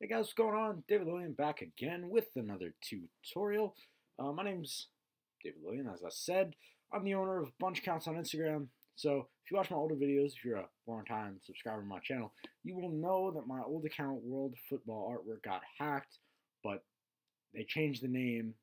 Hey guys, what's going on? David Lillian back again with another tutorial. My name's David Lillian, as I said. I'm the owner of a bunch of accounts on Instagram. So if you watch my older videos, if you're a long-time subscriber to my channel, you will know that my old account, World Football Artwork, got hacked, but they changed the name,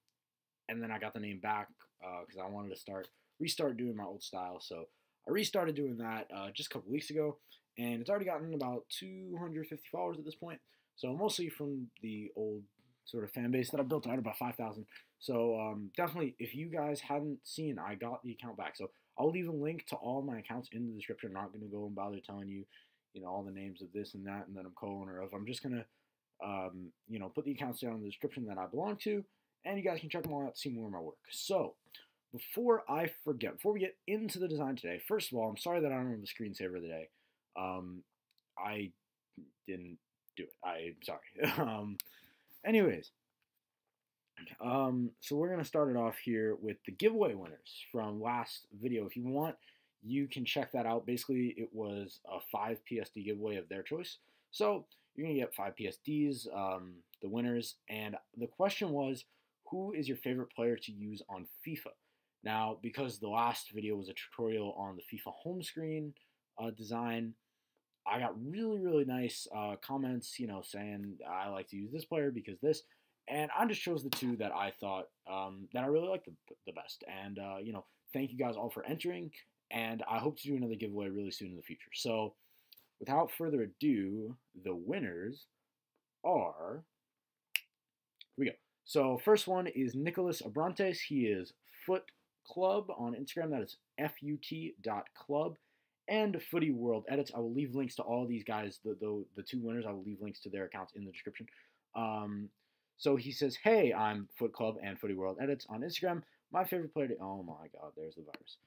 and then I got the name back because I wanted to restart doing my old style. So I restarted doing that just a couple weeks ago, and it's already gotten about 250 followers at this point. So mostly from the old sort of fan base that I built out, about 5,000. So definitely, if you guys hadn't seen, I got the account back. So I'll leave a link to all my accounts in the description. I'm not going to go and bother telling you, all the names of this and that, and that I'm co-owner of. I'm just going to, put the accounts down in the description that I belong to, and you guys can check them all out to see more of my work. So before I forget, before we get into the design today, first of all, I'm sorry that I don't have a screensaver today. I didn't do it. I'm sorry. Anyways, so we're gonna start it off here with the giveaway winners from last video. If you want, you can check that out. Basically, it was a 5 PSD giveaway of their choice. So you're gonna get 5 PSDs, the winners, and the question was, who is your favorite player to use on FIFA? Now, because the last video was a tutorial on the FIFA home screen design, I got really, really nice comments, saying I like to use this player because this, and I just chose the two that I thought that I really liked the best. And thank you guys all for entering, and I hope to do another giveaway really soon in the future. So, without further ado, the winners are. Here we go. So, first one is Nicholas Abrantes. He is Foot Club on Instagram. That is FUT.club. And Footy World Edits. I will leave links to all these guys, the two winners. I will leave links to their accounts in the description. So he says, "Hey, I'm Foot Club and Footy World Edits on Instagram. My favorite player to oh my god, there's the virus.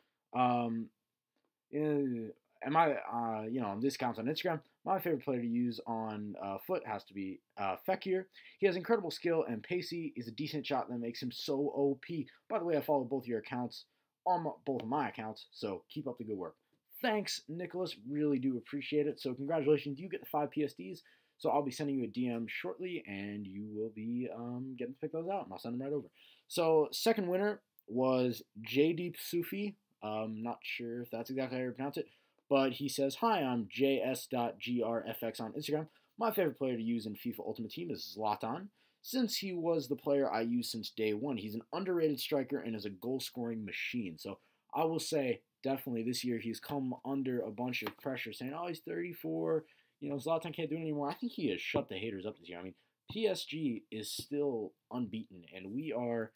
And on this account on Instagram, my favorite player to use on foot has to be Fekir. He has incredible skill and pacey. He's a decent shot that makes him so OP. By the way, I follow both your accounts on both of my accounts, so keep up the good work." Thanks, Nicholas. Really do appreciate it. So congratulations. You get the 5 PSDs. So I'll be sending you a DM shortly, and you will be getting to pick those out, and I'll send them right over. So second winner was Jdeep Sufi. Not sure if that's exactly how you pronounce it, but he says, "Hi, I'm js.grfx on Instagram. My favorite player to use in FIFA Ultimate Team is Zlatan. Since he was the player I used since day one, he's an underrated striker and is a goal-scoring machine. So I will say, definitely this year he's come under a bunch of pressure saying, oh, he's 34, Zlatan can't do it anymore. I think he has shut the haters up this year. I mean, PSG is still unbeaten, and we are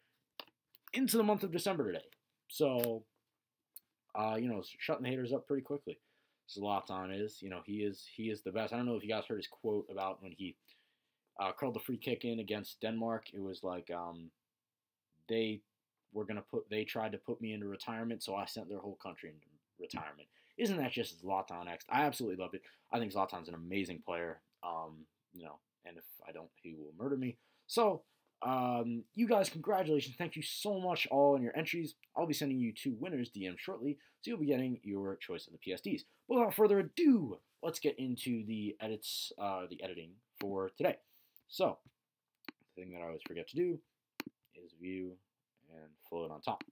into the month of December today. So, shutting the haters up pretty quickly. Zlatan is, he is the best. I don't know if you guys heard his quote about when he curled the free kick in against Denmark. It was like they tried to put me into retirement, so I sent their whole country into retirement. Isn't that just Zlatan next? I absolutely loved it. I think Zlatan's an amazing player. And if I don't, he will murder me. So, you guys, congratulations. Thank you so much all on your entries. I'll be sending you 2 winners DM shortly, so you'll be getting your choice of the PSDs. But without further ado, let's get into the editing for today. So, the thing that I always forget to do is view and float on top.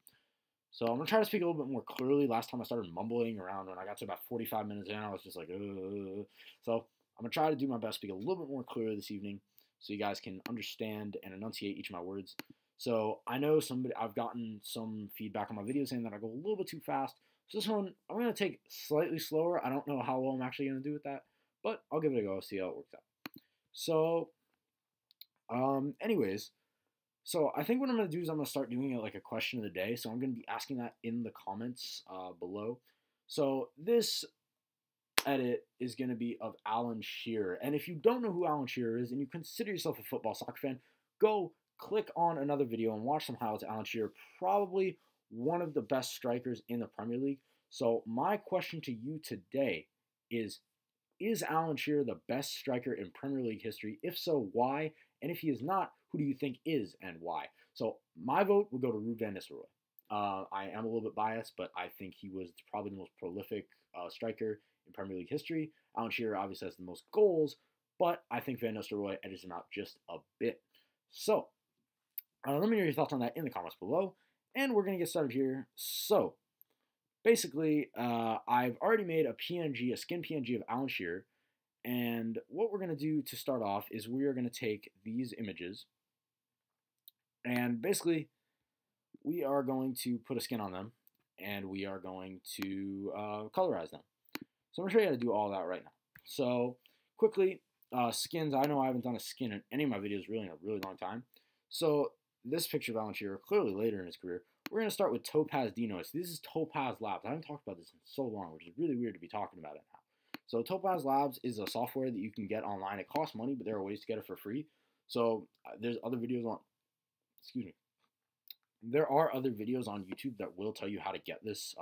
So I'm going to try to speak a little bit more clearly. Last time I started mumbling around when I got to about 45 minutes in, I was just like, ugh. So I'm going to try to do my best to speak a little bit more clearly this evening so you guys can understand and enunciate each of my words. So I know I've gotten some feedback on my videos saying that I go a little bit too fast. So this one, I'm going to take slightly slower. I don't know how well I'm actually going to do with that, but I'll give it a go, see how it works out. So, anyways, so I think what I'm going to do is I'm going to start doing it like a question of the day. So I'm going to be asking that in the comments below. So this edit is going to be of Alan Shearer. And if you don't know who Alan Shearer is and you consider yourself a football soccer fan, go click on another video and watch some highlights of Alan Shearer. Probably one of the best strikers in the Premier League. So my question to you today is Alan Shearer the best striker in Premier League history? If so, why? And if he is not, who do you think is and why? So my vote would go to Ruud van Nistelrooy. I am a little bit biased, but I think he was probably the most prolific striker in Premier League history. Alan Shearer obviously has the most goals, but I think Van Nistelrooy edges him out just a bit. So, let me know your thoughts on that in the comments below, and we're going to get started here. So, basically, I've already made a PNG, a skin PNG of Alan Shearer, and what we're going to do to start off is we are going to take these images, and basically, we are going to put a skin on them, and we are going to colorize them. So I'm going to show you how to do all that right now. So quickly, skins, I know I haven't done a skin in any of my videos really in a really long time. So this picture of Alan Shearer, clearly later in his career, we're going to start with Topaz Denoise. This is Topaz Labs. I haven't talked about this in so long, which is really weird to be talking about it now. So Topaz Labs is a software that you can get online. It costs money, but there are ways to get it for free. So there's other videos on, excuse me. There are other videos on YouTube that will tell you how to get this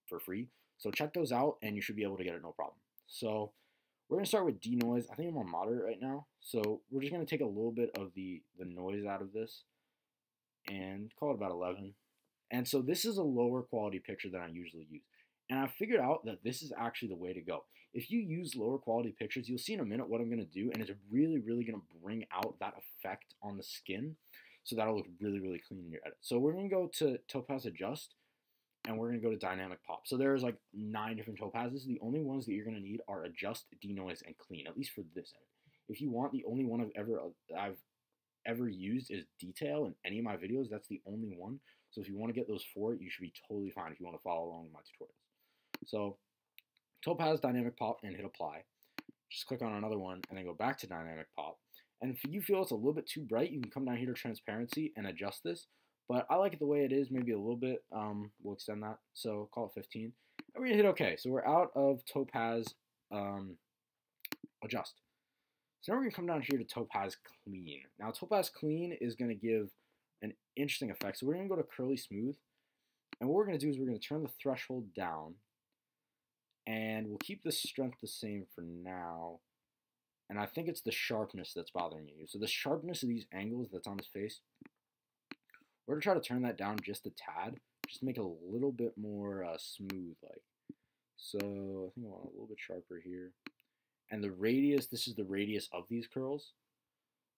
for free. So check those out, and you should be able to get it no problem. So we're going to start with denoise. I think I'm on moderate right now. So we're just going to take a little bit of the noise out of this and call it about 11. And so this is a lower quality picture than I usually use. And I figured out that this is actually the way to go. If you use lower quality pictures, you'll see in a minute what I'm going to do, and it's really, really going to bring out that effect on the skin. So that'll look really, really clean in your edit. So we're going to go to Topaz Adjust, and we're going to go to Dynamic Pop. So there's like 9 different topazes. The only ones that you're going to need are Adjust, Denoise, and Clean, at least for this edit. If you want, the only one I've ever used is Detail in any of my videos. That's the only one. So if you want to get those 4, you should be totally fine if you want to follow along with my tutorials. So Topaz, Dynamic Pop, and hit Apply. Just click on another one, and then go back to Dynamic Pop. And if you feel it's a little bit too bright, you can come down here to Transparency and adjust this. But I like it the way it is, maybe a little bit. We'll extend that, so call it 15. And we're going to hit OK. So we're out of Topaz Adjust. So now we're going to come down here to Topaz Clean. Now Topaz Clean is going to give an interesting effect. So we're going to go to Curly Smooth. And what we're going to do is we're going to turn the threshold down. And we'll keep the strength the same for now. And I think it's the sharpness that's bothering you. So the sharpness of these angles that's on his face, we're going to try to turn that down just a tad. Just to make it a little bit more smooth like. So I think I want a little bit sharper here. And the radius, this is the radius of these curls.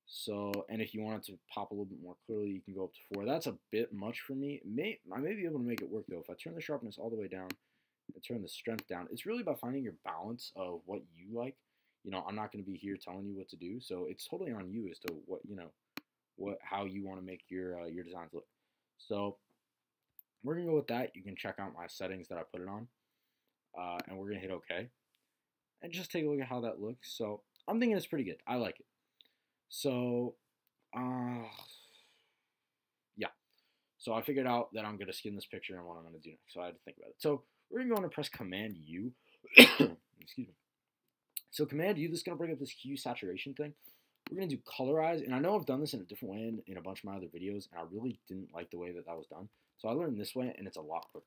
So, and if you want it to pop a little bit more clearly, you can go up to 4. That's a bit much for me. I may be able to make it work though. If I turn the sharpness all the way down and turn the strength down, it's really about finding your balance of what you like. You know, I'm not going to be here telling you what to do, so it's totally on you as to what, you know, how you want to make your designs look. So we're going to go with that. You can check out my settings that I put it on, and we're going to hit OK. And just take a look at how that looks. So I'm thinking it's pretty good. I like it. So, yeah. So I figured out that I'm going to skin this picture and what I'm going to do next. So I had to think about it. So we're going to go and press Command U. Excuse me. So Command U, this is going to bring up this hue saturation thing. We're going to do colorize, and I know I've done this in a different way in a bunch of my other videos, and I really didn't like the way that was done. So I learned this way, and it's a lot quicker.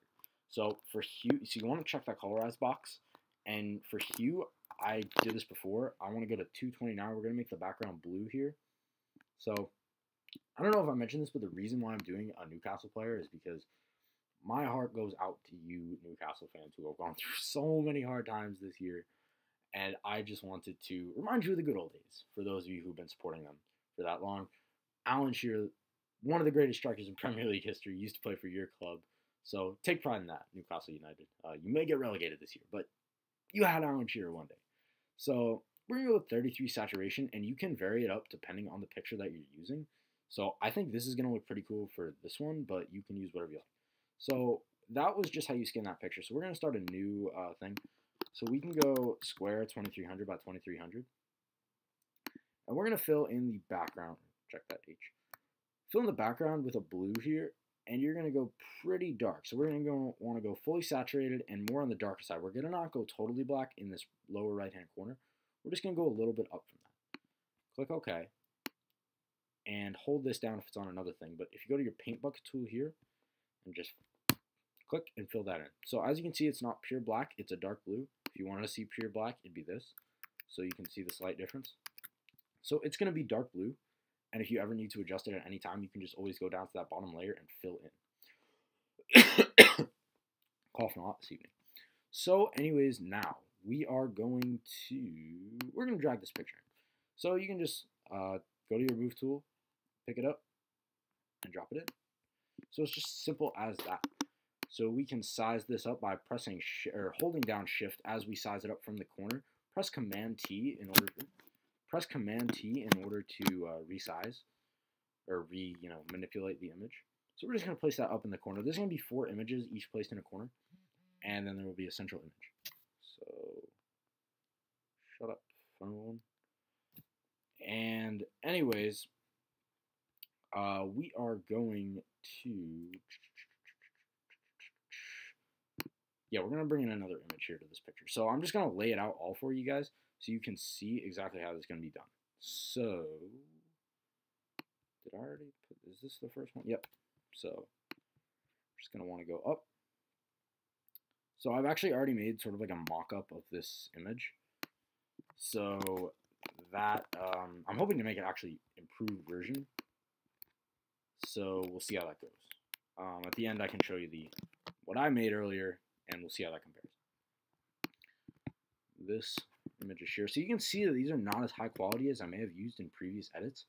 So for hue, so you want to check that colorize box, and for hue, I did this before. I want to go to 229. We're going to make the background blue here. So I don't know if I mentioned this, but the reason why I'm doing a Newcastle player is because my heart goes out to you Newcastle fans who have gone through so many hard times this year. And I just wanted to remind you of the good old days, for those of you who've been supporting them for that long. Alan Shearer, one of the greatest strikers in Premier League history, used to play for your club. So take pride in that, Newcastle United. You may get relegated this year, but you had Alan Shearer one day. So we're going to go with 33 saturation, and you can vary it up depending on the picture that you're using. So I think this is going to look pretty cool for this one, but you can use whatever you like. So that was just how you skin that picture. So we're going to start a new thing. So we can go square 2300 by 2300. And we're going to fill in the background. Check that H. Fill in the background with a blue here. And you're going to go pretty dark. So we're going to want to go fully saturated and more on the darker side. We're going to not go totally black in this lower right-hand corner. We're just going to go a little bit up from that. Click OK. And hold this down if it's on another thing. But if you go to your paint bucket tool here and just click and fill that in. So as you can see, it's not pure black. It's a dark blue. If you wanted to see pure black, it'd be this. So you can see the slight difference. So it's going to be dark blue. And if you ever need to adjust it at any time, you can just always go down to that bottom layer and fill in. Coughing a lot this evening. So anyways, now we're going to drag this picture in. So you can just go to your move tool, pick it up, and drop it in. So it's just simple as that. So we can size this up by pressing or holding down Shift as we size it up from the corner. Press Command T in order to resize or manipulate the image. So we're just going to place that up in the corner. There's going to be 4 images, each placed in a corner, and then there will be a central image. So shut up, phone. And anyways, we are going to, we're going to bring in another image here to this picture. So I'm just going to lay it out all for you guys so you can see exactly how this is going to be done. So, did I already put, is this the first one? Yep. So, I'm just going to want to go up. So I've actually already made sort of like a mock-up of this image. So that, I'm hoping to make it actually improved version. So we'll see how that goes. At the end, I can show you what I made earlier, and we'll see how that compares. This image is here. So you can see that these are not as high quality as I may have used in previous edits.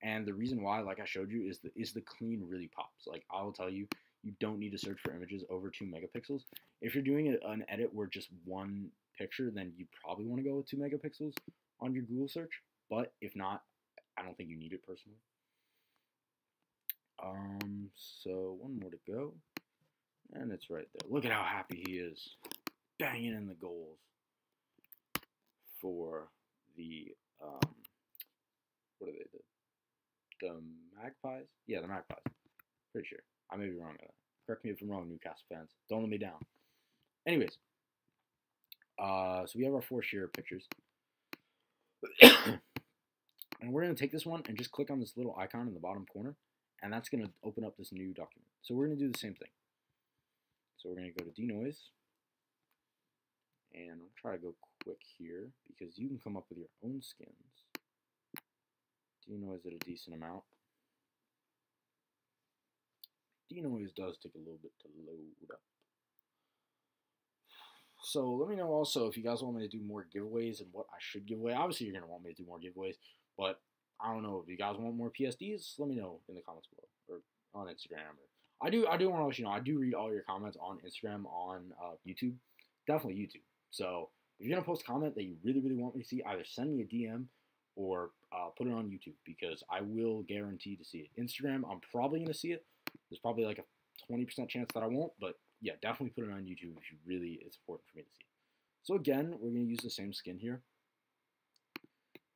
And the reason why, like I showed you, is the clean really pops. Like I will tell you, you don't need to search for images over 2 megapixels. If you're doing an edit where just one picture, then you probably want to go with 2 megapixels on your Google search. But if not, I don't think you need it personally. So one more to go. And it's right there. Look at how happy he is. Banging in the goals for the, what are they? The Magpies? Yeah, the Magpies. Pretty sure. I may be wrong on that. Correct me if I'm wrong, Newcastle fans. Don't let me down. Anyways. So we have our 4 Shearer pictures. And we're going to take this one and just click on this little icon in the bottom corner. And that's going to open up this new document. So we're going to do the same thing. So we're going to go to denoise. And I'll try to go quick here because you can come up with your own skins. Denoise at a decent amount. Denoise does take a little bit to load up. So let me know also if you guys want me to do more giveaways and what I should give away. Obviously, you're going to want me to do more giveaways, but I don't know if you guys want more PSDs. Let me know in the comments below or on Instagram. I do want to let you know I do read all your comments on Instagram, on YouTube, definitely YouTube. So if you're gonna post a comment that you really want me to see, either send me a DM or put it on YouTube because I will guarantee to see it. Instagram, I'm probably gonna see it. There's probably like a 20% chance that I won't, but yeah, definitely put it on YouTube if you really, it's important for me to see. So again, we're gonna use the same skin here.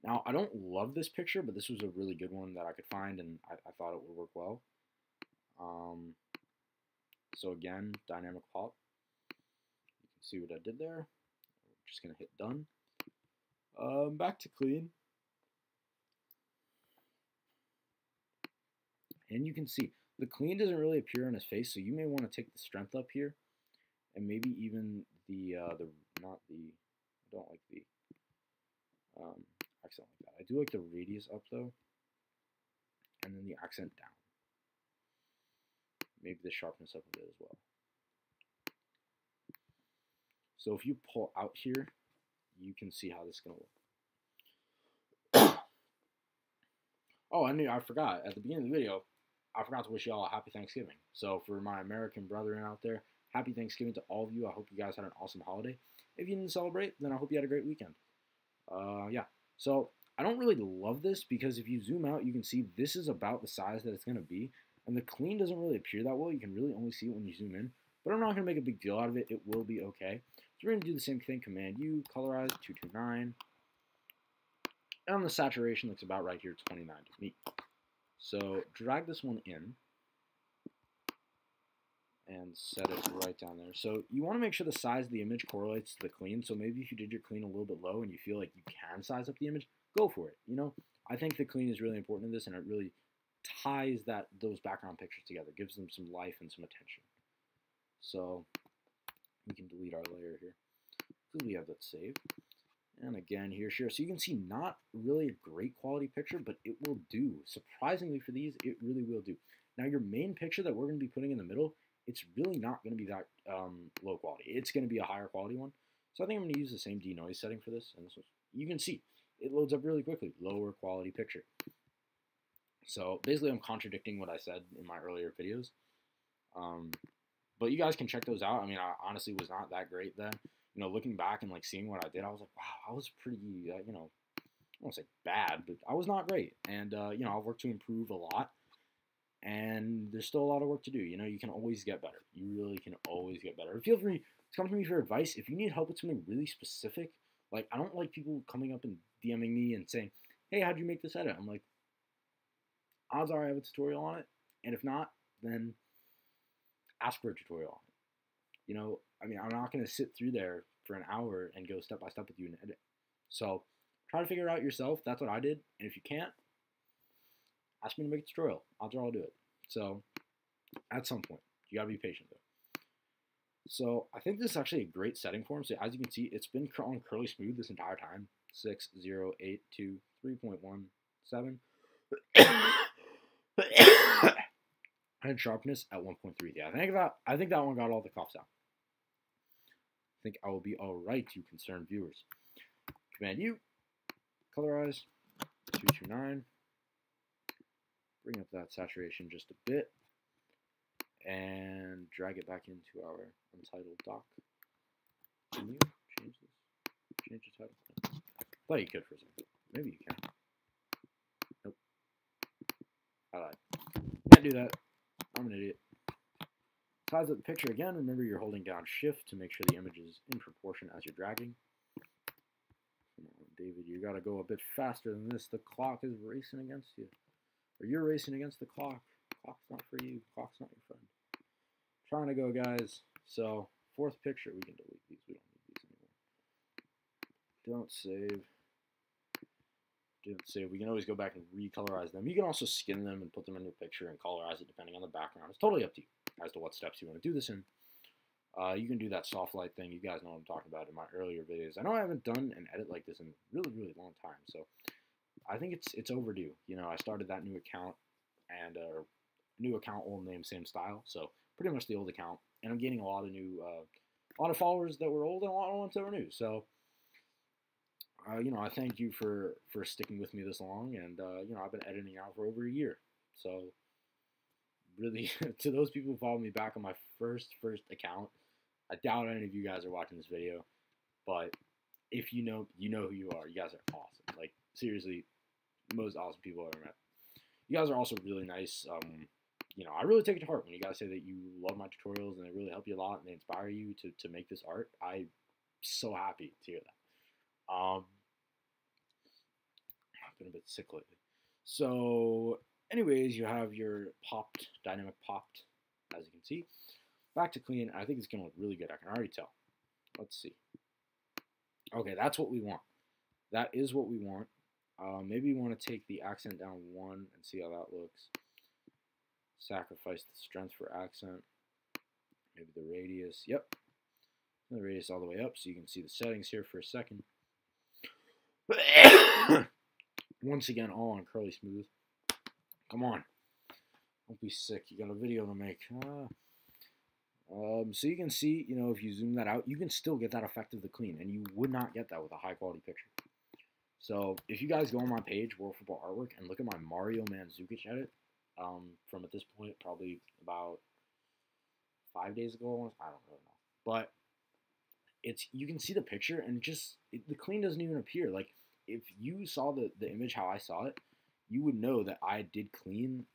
Now, I don't love this picture, but this was a really good one that I could find, and I thought it would work well. So again, dynamic pop. You can see what I did there. We're just going to hit done. Back to clean. And you can see the clean doesn't really appear on his face, so you may want to take the strength up here, and maybe even I don't like the accent like that. I do like the radius up though, and then the accent down. Maybe the sharpness up a bit as well. So if you pull out here, you can see how this is going to look. Oh, I forgot. At the beginning of the video, I forgot to wish you all a happy Thanksgiving. So for my American brethren out there, happy Thanksgiving to all of you. I hope you guys had an awesome holiday. If you didn't celebrate, then I hope you had a great weekend. Yeah. So I don't really love this because if you zoom out, you can see this is about the size that it's going to be. And the clean doesn't really appear that well. You can really only see it when you zoom in. But I'm not going to make a big deal out of it. It will be okay. So we're going to do the same thing. Command U, colorize, 229. And the saturation looks about right here, 29 to me. So drag this one in. And set it right down there. So you want to make sure the size of the image correlates to the clean. So maybe if you did your clean a little bit low and you feel like you can size up the image, go for it. You know, I think the clean is really important in this, and it really ties those background pictures together, gives them some life and some attention. So we can delete our layer here because we have that saved. And again here, sure. So you can see not really a great quality picture, but it will do. Surprisingly for these, it really will do. Now your main picture that we're going to be putting in the middle, it's really not going to be that low quality. It's going to be a higher quality one. So I think I'm going to use the same denoise setting for this. And this one, you can see it loads up really quickly. Lower quality picture. So basically, I'm contradicting what I said in my earlier videos. But you guys can check those out. I mean, I honestly was not that great then. You know, looking back and like seeing what I did, I was like, wow, I was pretty, you know, I won't say bad, but I was not great. And, you know, I've worked to improve a lot. And there's still a lot of work to do. You know, you can always get better. You really can always get better. Feel free to come to me for advice. If you need help with something really specific, like, I don't like people coming up and DMing me and saying, hey, how'd you make this edit? I'm like, odds are I have a tutorial on it. And if not, then ask for a tutorial on it. You know, I mean, I'm not going to sit through there for an hour and go step by step with you and edit. So try to figure it out yourself. That's what I did. And if you can't, ask me to make a tutorial. I'll do it. So at some point, you gotta be patient though. So I think this is actually a great setting for him. So as you can see, it's been on curly smooth this entire time. 6, 0, 8, 2, 3.17. And sharpness at 1.3. Yeah, I think that one got all the coughs out. I think I will be all right, you concerned viewers. Command U, colorize, 329. Bring up that saturation just a bit, and drag it back into our untitled doc. Can you change this? Change the title? Thought you could for a second. Maybe you can. Nope. I lied. Can't do that. I'm an idiot. Size of the picture again. Remember, you're holding down Shift to make sure the image is in proportion as you're dragging. Come on, David, you gotta go a bit faster than this. The clock is racing against you. Or you're racing against the clock. Clock's not for you. Clock's not your friend. Trying to go, guys. So, fourth picture. We can delete these. We don't need these anymore. Don't save. Don't save. We can always go back and recolorize them. You can also skin them and put them in your picture and colorize it depending on the background. It's totally up to you as to what steps you want to do this in. You can do that soft light thing. You guys know what I'm talking about in my earlier videos. I know I haven't done an edit like this in a really, really long time. So, I think it's overdue. You know, I started that new account, and new account, old name, same style. So pretty much the old account, and I'm gaining a lot of new, a lot of followers that were old and a lot of ones that were new. So, you know, I thank you for sticking with me this long, and you know, I've been editing out for over a year. So, really, to those people who followed me back on my first account, I doubt any of you guys are watching this video, but if you know who you are. You guys are awesome. Like, seriously, most awesome people I've ever met. You guys are also really nice. You know, I really take it to heart when you guys say that you love my tutorials and they really help you a lot and they inspire you to make this art. I'm so happy to hear that. I've been a bit sick lately. So, anyways, you have your dynamic popped, as you can see. Back to clean. I think it's going to look really good. I can already tell. Let's see. Okay, that's what we want. That is what we want. Maybe you want to take the accent down 1 and see how that looks. Sacrifice the strength for accent. Maybe the radius. Yep. The radius all the way up so you can see the settings here for a second. Once again, all on curly smooth. Come on. Don't be sick. You got a video to make. So you can see, you know, if you zoom that out, you can still get that effect of the clean, and you would not get that with a high quality picture. So if you guys go on my page, World Football Artwork, and look at my Mario Mandzukic edit, from at this point probably about 5 days ago, I don't really know, but you can see the picture and the clean doesn't even appear. Like, if you saw the image how I saw it, you would know that I did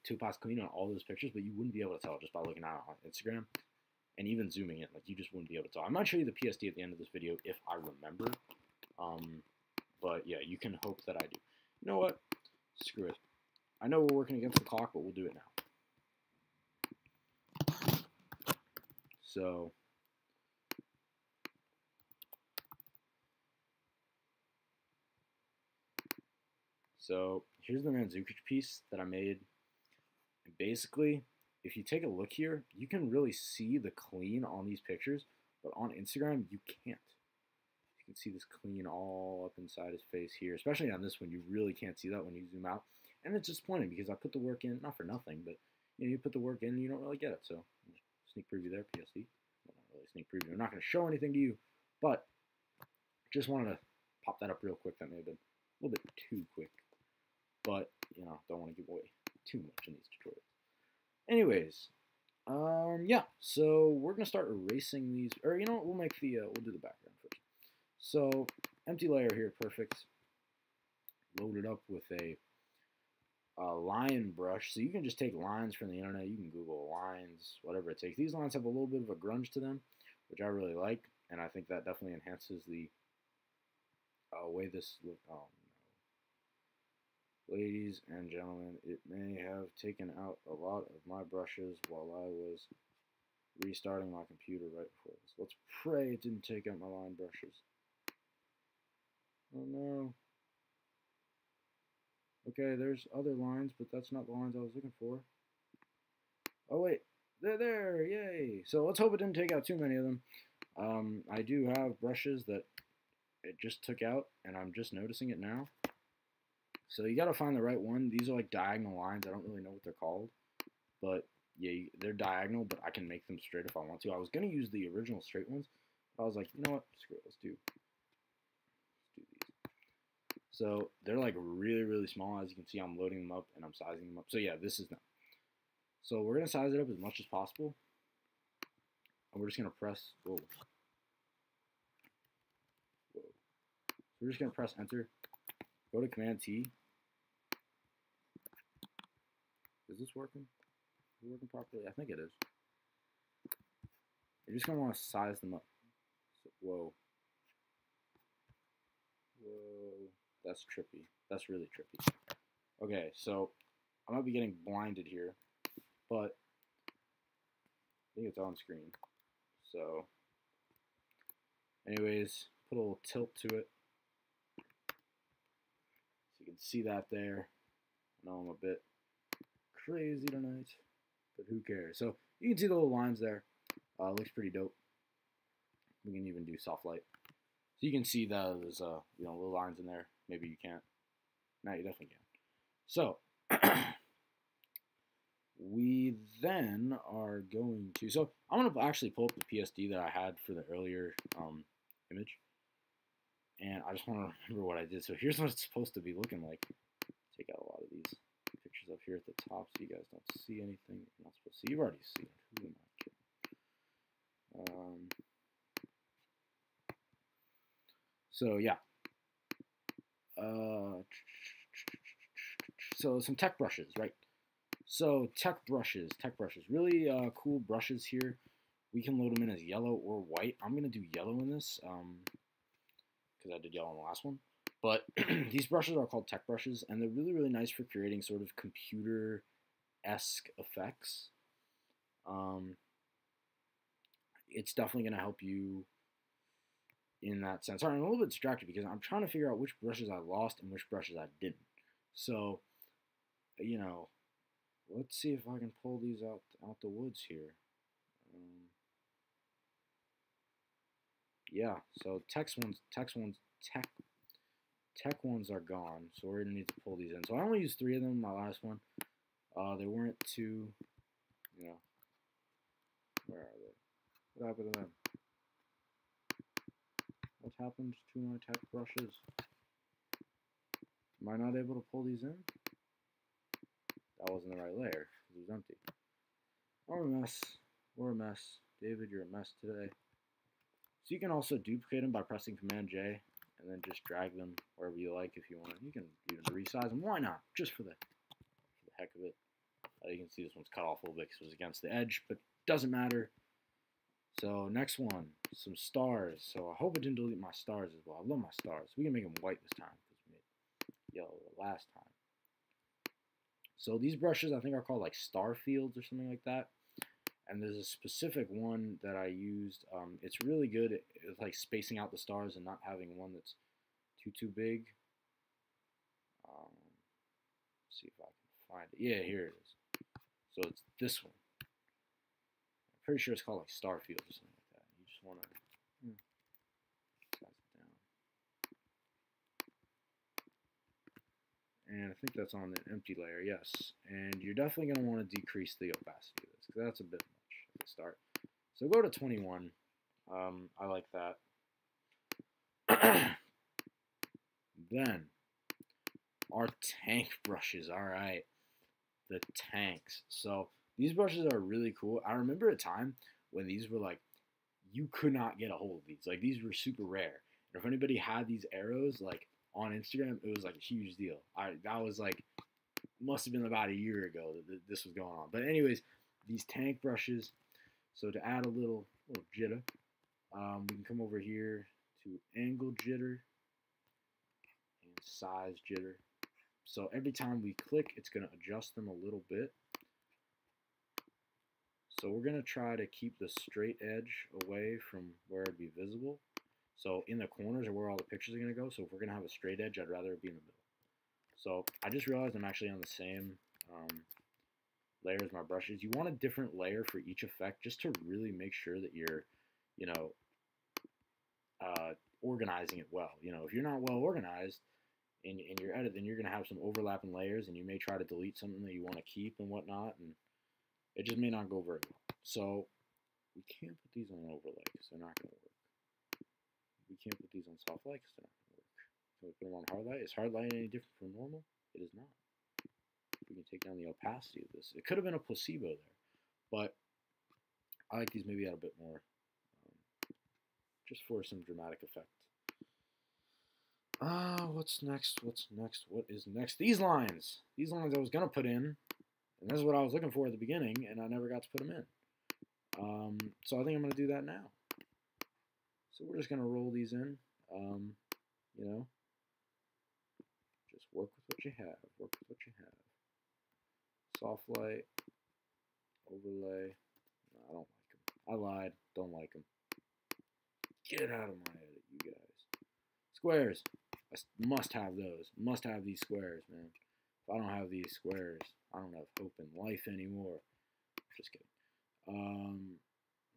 Topaz clean on all those pictures, but you wouldn't be able to tell just by looking at it on Instagram. And even zooming in, like, you just wouldn't be able to tell. I might show you the PSD at the end of this video if I remember. But yeah, you can hope that I do. You know what? Screw it. I know we're working against the clock, but we'll do it now. So here's the Mandzukic piece that I made. And basically, if you take a look here, you can really see the clean on these pictures, but on Instagram, you can't. You can see this clean all up inside his face here, especially on this one. You really can't see that when you zoom out. And it's disappointing because I put the work in, not for nothing, but you know, you put the work in and you don't really get it. So, sneak preview there, PSD. Well, not really sneak preview. I'm not going to show anything to you, but just wanted to pop that up real quick. That may have been a little bit too quick, but you know, don't want to give away too much in these tutorials. Anyways, yeah, so we're gonna start erasing these, or you know what, we'll make the we'll do the background first. So empty layer here, perfect. Load it up with a line brush. So you can just take lines from the internet. You can Google lines, whatever it takes. These lines have a little bit of a grunge to them, which I really like, and I think that definitely enhances the way this look. Oh no, ladies and gentlemen, it may have taken out a lot of my brushes while I was restarting my computer right before this. Let's pray it didn't take out my line brushes. Oh no. Okay, there's other lines, but that's not the lines I was looking for. Oh wait, they're there, yay! So let's hope it didn't take out too many of them. I do have brushes that it just took out, and I'm just noticing it now. So you gotta find the right one. These are like diagonal lines. I don't really know what they're called, but yeah, they're diagonal, but I can make them straight if I want to. I was gonna use the original straight ones, but I was like, you know what, screw it, let's do these. So they're like really, really small. As you can see, I'm loading them up and I'm sizing them up. So yeah, this is them. So we're gonna size it up as much as possible. And we're just gonna press, whoa. So we're just gonna press enter. Go to Command T. Is this working? Is it working properly? I think it is. You're just gonna want to size them up. So, whoa. Whoa. That's trippy. That's really trippy. Okay, so I might be getting blinded here, but I think it's on screen. So, anyways, put a little tilt to it. So you can see that there. I know I'm a bit crazy tonight, but who cares? So you can see the little lines there. Looks pretty dope. We can even do soft light. So you can see those, you know, little lines in there. Maybe you can't. No, you definitely can. So we then are going to. So I'm gonna actually pull up the PSD that I had for the earlier image, and I just want to remember what I did. So here's what it's supposed to be looking like. Take out a lot of these pictures up here at the top so you guys don't see anything you're not supposed to see. You've already seen it. Who am I kidding? So yeah. So some tech brushes, right? So tech brushes, really cool brushes here. We can load them in as yellow or white. I'm gonna do yellow in this because I did yellow in the last one. But these brushes are called tech brushes, and they're really, really nice for creating sort of computer-esque effects. It's definitely gonna help you in that sense. Sorry, I'm a little bit distracted because I'm trying to figure out which brushes I lost and which brushes I didn't. So, you know, let's see if I can pull these out the woods here. Yeah, so tech ones are gone, so we're gonna need to pull these in. So I only used 3 of them in my last one. They weren't too, you know, where are they? What happened to them? What happened to my tech brushes? Am I not able to pull these in? That wasn't the right layer, because it was empty. We're a mess. We're a mess. David, you're a mess today. So you can also duplicate them by pressing Command J, and then just drag them wherever you like if you want. You can even resize them. Why not? Just for the heck of it. You can see this one's cut off a little bit because it was against the edge, but doesn't matter. So next one, some stars. So I hope it didn't delete my stars as well. I love my stars. We can make them white this time because we made yellow the last time. So these brushes I think are called like star fields or something like that. And there's a specific one that I used. It's really good at like spacing out the stars and not having one that's too big. See if I can find it. Yeah, here it is. So it's this one. I'm pretty sure it's called like star fields or something like that. You just want to size it down. And I think that's on the empty layer, yes. And you're definitely going to want to decrease the opacity of this because that's a bit much at the start. So go to 21. I like that. Then our tank brushes. All right, the tanks. So these brushes are really cool. I remember a time when these were like, you could not get a hold of these. Like these were super rare. And if anybody had these arrows like on Instagram, it was like a huge deal. That was like, must have been about a year ago that this was going on. But anyways, these tank brushes. So to add a little jitter, we can come over here to angle jitter and size jitter. So every time we click, it's going to adjust them a little bit. So we're going to try to keep the straight edge away from where it'd be visible. So in the corners are where all the pictures are going to go. So if we're going to have a straight edge, I'd rather it be in the middle. So I just realized I'm actually on the same layer as my brushes. You want a different layer for each effect just to really make sure that you're, you know, organizing it well. You know, if you're not well organized in your edit, then you're going to have some overlapping layers, and you may try to delete something that you want to keep and whatnot, and it just may not go very well. So we can't put these on overlay because they're not going to work. We can't put these on soft light because they're not going to work. Can we put them on hard light? Is hard light any different from normal? It is not. We can take down the opacity of this. It could have been a placebo there, but I like these maybe add a bit more, just for some dramatic effect. What's next? What's next? What is next? These lines. These lines I was gonna put in, and this is what I was looking for at the beginning, and I never got to put them in. So I think I'm gonna do that now. So we're just gonna roll these in. You know, just work with what you have. Work with what you have. Soft light, overlay. No, I don't like them. I lied. Don't like them. Get out of my edit, you guys. Squares. I must have those. Must have these squares, man. If I don't have these squares, I don't have hope in life anymore. Just kidding. Oh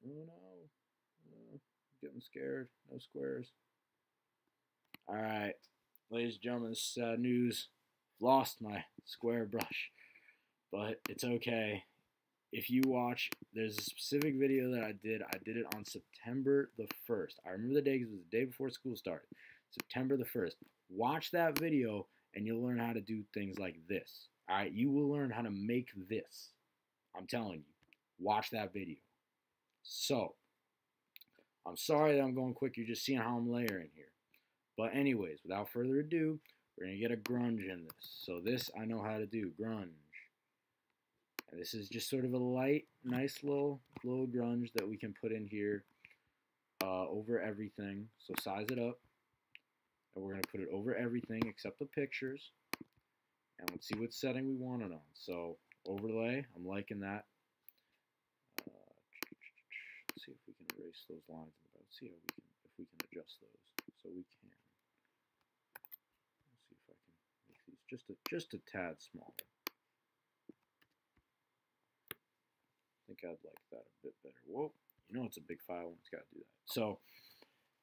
no. Getting scared. No squares. Alright. Ladies and gentlemen, this is sad news. Lost my square brush. But it's okay. If you watch, there's a specific video that I did it on September the 1st. I remember the day because it was the day before school started. September the 1st. Watch that video and you'll learn how to do things like this. Alright, you will learn how to make this. I'm telling you. Watch that video. So, I'm sorry that I'm going quick. You're just seeing how I'm layering here. But anyways, without further ado, we're going to get a grunge in this. So this I know how to do. Grunge. And this is just sort of a light, nice little grunge that we can put in here over everything. So size it up. And we're going to put it over everything except the pictures. And let's see what setting we want it on. So overlay, I'm liking that. Let's see if we can erase those lines. Let's see if we can adjust those. So we can. Let's see if I can make these just a tad smaller. I think I'd like that a bit better. Whoa, you know it's a big file when it's got to do that. So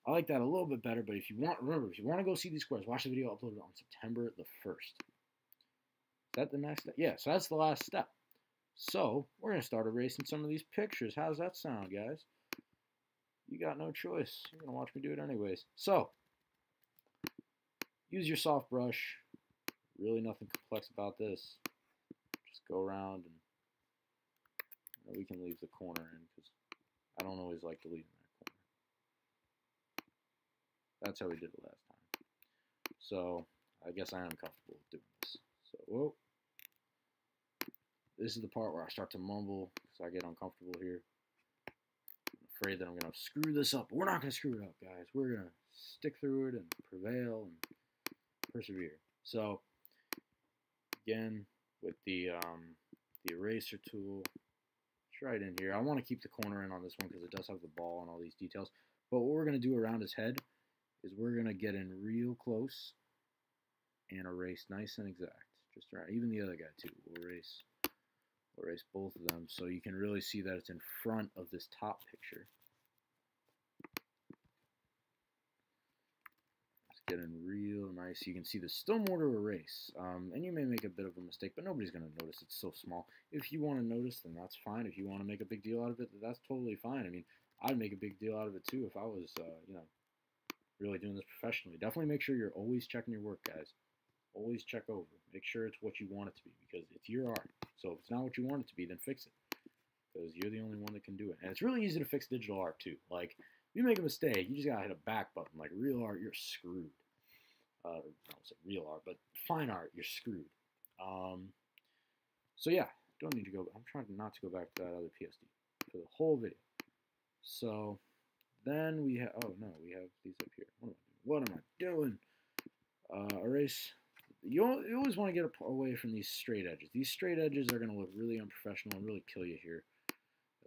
I like that a little bit better, but if you want, remember, if you want to go see these squares, watch the video uploaded on September the 1st. Is that the next step? Yeah, so that's the last step. So we're going to start erasing some of these pictures. How's that sound, guys? You got no choice. You're going to watch me do it anyways. So use your soft brush. Really nothing complex about this. Just go around and we can leave the corner in because I don't always like deleting that corner. That's how we did it last time. So I guess I am comfortable with doing this. So, whoa. This is the part where I start to mumble because I get uncomfortable here. I'm afraid that I'm going to screw this up. But we're not going to screw it up, guys. We're going to stick through it and prevail and persevere. So, again, with the eraser tool, right in here. I want to keep the corner in on this one because it does have the ball and all these details. But what we're going to do around his head is we're going to get in real close and erase nice and exact. Just around, even the other guy too. We'll erase both of them so you can really see that it's in front of this top picture. Get in real nice. You can see there's still more to erase. And you may make a bit of a mistake, but nobody's going to notice. It's so small. If you want to notice, then that's fine. If you want to make a big deal out of it, that's totally fine. I mean, I'd make a big deal out of it too if I was, you know, really doing this professionally. Definitely make sure you're always checking your work, guys. Always check over. Make sure it's what you want it to be, because it's your art. So if it's not what you want it to be, then fix it, because you're the only one that can do it. And it's really easy to fix digital art too. Like, if you make a mistake, you just gotta hit a back button. Like real art, you're screwed. I don't say real art, but fine art, you're screwed. So yeah, don't need to go. I'm trying not to go back to that other PSD for the whole video. So then we have. Oh no, we have these up here. What am I doing? Erase. You always want to get away from these straight edges. These straight edges are going to look really unprofessional and really kill you here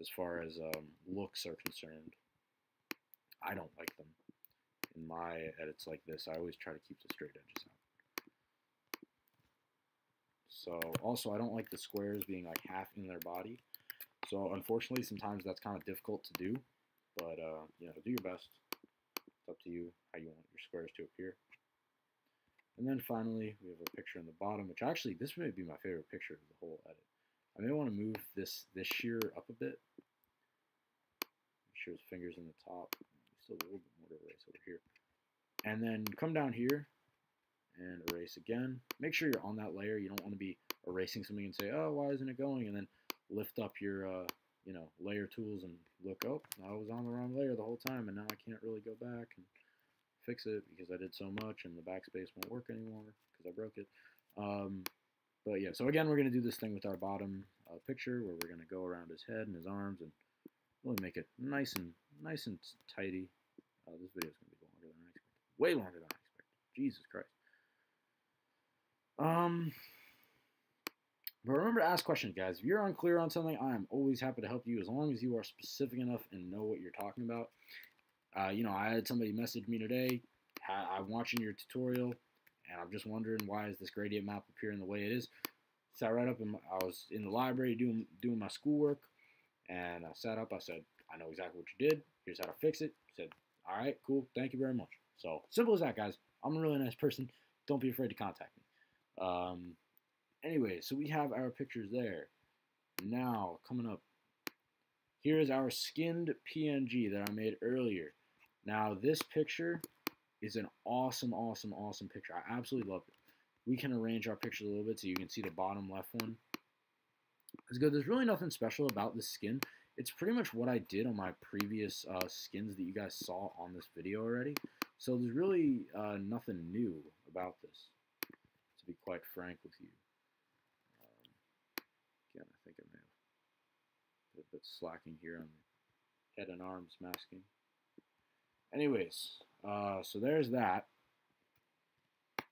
as far as looks are concerned. I don't like them. In my edits like this, I always try to keep the straight edges out. So also, I don't like the squares being like half in their body. So unfortunately, sometimes that's kind of difficult to do. But you know, do your best. It's up to you how you want your squares to appear. And then finally, we have a picture in the bottom, which actually, this may be my favorite picture of the whole edit. I may want to move this shear up a bit. Make sure his finger's in the top. Still a little bit more to erase over here. And then come down here and erase again. Make sure you're on that layer. You don't want to be erasing something and say, oh, why isn't it going? And then lift up your, you know, layer tools and look, oh, I was on the wrong layer the whole time, and now I can't really go back and fix it because I did so much and the backspace won't work anymore because I broke it. But yeah, so again, we're going to do this thing with our bottom picture where we're going to go around his head and his arms and really make it nice and tidy. This video is going to be longer than I expected. Way longer than I expected. Jesus Christ. But remember to ask questions, guys. If you're unclear on something, I am always happy to help you as long as you are specific enough and know what you're talking about. You know, I had somebody message me today. I'm watching your tutorial, and I'm just wondering, why is this gradient map appearing the way it is? Sat right up, and I was in the library doing my schoolwork, and I sat up. I said, I know exactly what you did. Here's how to fix it. I said, all right, cool. Thank you very much. So simple as that, guys. I'm a really nice person. Don't be afraid to contact me. Anyway, so we have our pictures there. Now, coming up, here is our skinned PNG that I made earlier. Now, this picture is an awesome, awesome, awesome picture. I absolutely love it. We can arrange our picture a little bit so you can see the bottom left one. It's good. There's really nothing special about this skin. It's pretty much what I did on my previous skins that you guys saw on this video already. So there's really nothing new about this, to be quite frank with you. Again, I think I may have a bit slacking here on the head and arms masking. Anyways, so there's that.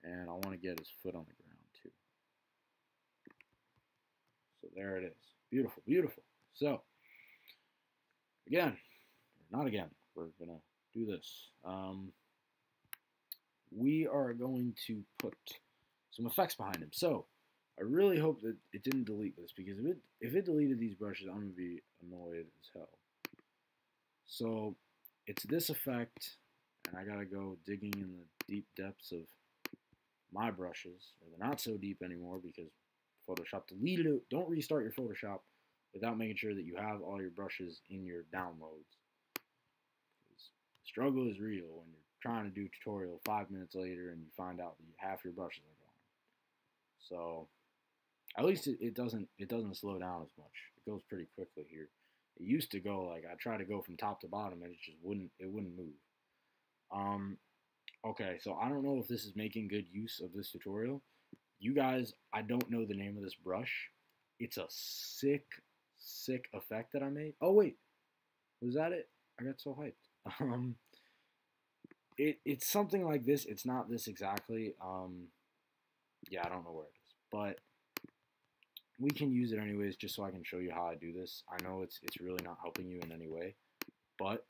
And I want to get his foot on the ground too. So there it is. Beautiful, beautiful. So, again, or not again, we're going to do this. We are going to put some effects behind him. So, I really hope that it didn't delete this, because if it deleted these brushes, I'm going to be annoyed as hell. So, it's this effect, and I got to go digging in the deep depths of my brushes, or they're not so deep anymore because Photoshop deleted it. Don't restart your Photoshop without making sure that you have all your brushes in your downloads. Because the struggle is real when you're trying to do a tutorial 5 minutes later and you find out that half your brushes are gone. So at least it doesn't slow down as much. It goes pretty quickly here. It used to go like, I tried to go from top to bottom and it just wouldn't move. Okay, so I don't know if this is making good use of this tutorial. You guys, I don't know the name of this brush. It's a sick effect that I made. Oh wait, was that it? I got so hyped. It's something like this. It's not this exactly. Yeah, I don't know where it is, but we can use it anyways, just so I can show you how I do this. I know it's really not helping you in any way, but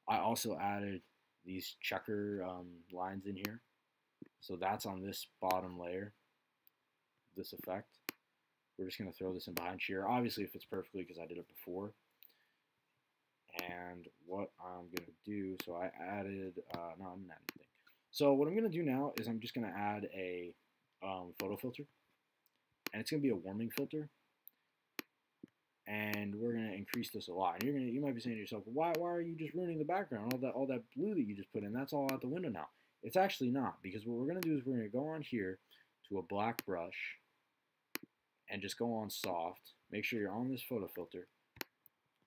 I also added these checker lines in here. So that's on this bottom layer, this effect. We're just going to throw this in behind shear. Obviously it fits perfectly because I did it before. And what I'm going to do, so I added, no, I didn't add anything. So what I'm going to do now is I'm just going to add a photo filter. And it's going to be a warming filter. And we're going to increase this a lot. And you might be saying to yourself, why are you just ruining the background? All that blue that you just put in, that's all out the window now. It's actually not, because what we're going to do is we're going to go on here to a black brush and just go on soft. Make sure you're on this photo filter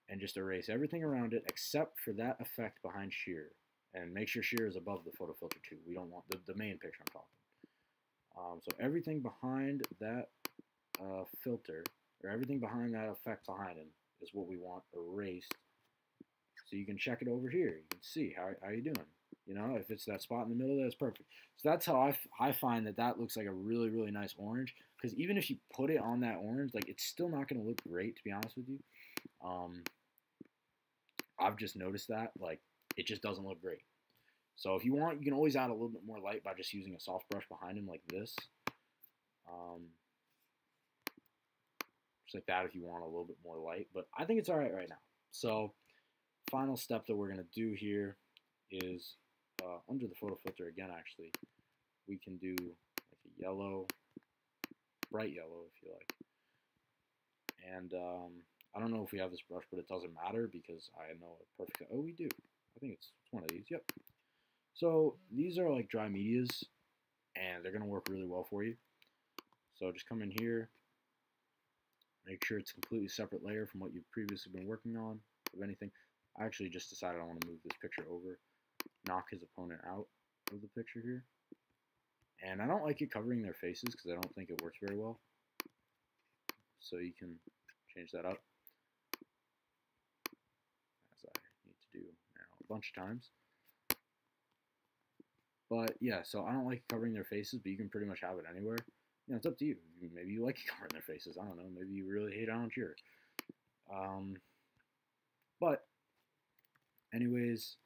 and just erase everything around it except for that effect behind shear. And make sure shear is above the photo filter too. We don't want the main picture I'm talking. So everything behind that filter, or everything behind that effect behind him, is what we want erased. So you can check it over here. You can see how you doing. You know, if it's that spot in the middle, that's perfect. So that's how I find that looks like a really, really nice orange. Because even if you put it on that orange, like, it's still not going to look great, to be honest with you. I've just noticed that, like, it just doesn't look great. So if you want, you can always add a little bit more light by just using a soft brush behind him like this. Just like that if you want a little bit more light. But I think it's all right now. So final step that we're going to do here is under the photo filter again, actually, we can do like a yellow, bright yellow if you like. And I don't know if we have this brush, but it doesn't matter because I know it perfectly. Oh, we do. I think it's one of these. Yep. So these are like dry medias, and they're going to work really well for you. So just come in here, make sure it's a completely separate layer from what you've previously been working on. If anything, I actually just decided I want to move this picture over, knock his opponent out of the picture here. And I don't like it covering their faces because I don't think it works very well. So you can change that up, as I need to do now a bunch of times. But yeah, so I don't like covering their faces, but you can pretty much have it anywhere. You know, it's up to you. Maybe you like covering their faces. I don't know. Maybe you really hate Alan Shearer. But anyways,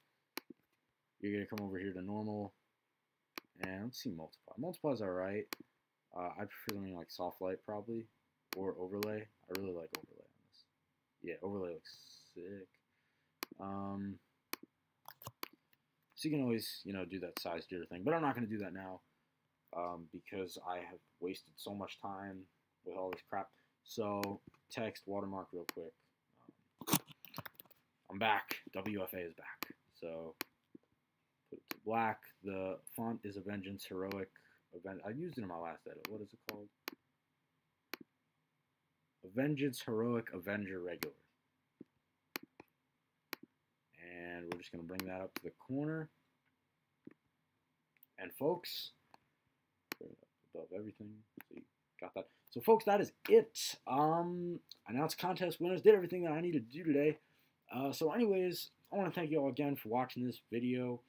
you're going to come over here to normal. And let's see multiply. Multiply's alright. I prefer something like soft light probably. Or overlay. I really like overlay on this. Yeah, overlay looks sick. So you can always, you know, do that size jitter thing. But I'm not going to do that now. Because I have wasted so much time with all this crap. So text watermark real quick. I'm back. WFA is back. So put it to black. The font is Vengeance Heroic. I used it in my last edit. What is it called? Vengeance Heroic Avenger Regular. And we're just going to bring that up to the corner. And folks, above everything. So you got that. So folks, that is it. I announced contest winners, did everything that I needed to do today. So anyways, I want to thank you all again for watching this video.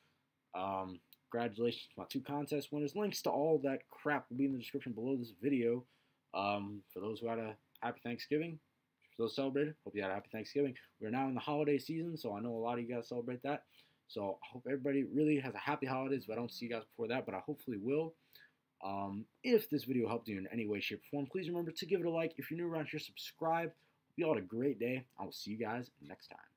Congratulations to my 2 contest winners. Links to all that crap will be in the description below this video. For those who had a happy Thanksgiving, for those celebrated, hope you had a happy Thanksgiving. We're now in the holiday season, so I know a lot of you guys celebrate that. So I hope everybody really has a happy holidays. If I don't see you guys before that, but I hopefully will. If this video helped you in any way, shape, or form, please remember to give it a like. If you're new around here, subscribe. Hope you all had a great day. I will see you guys next time.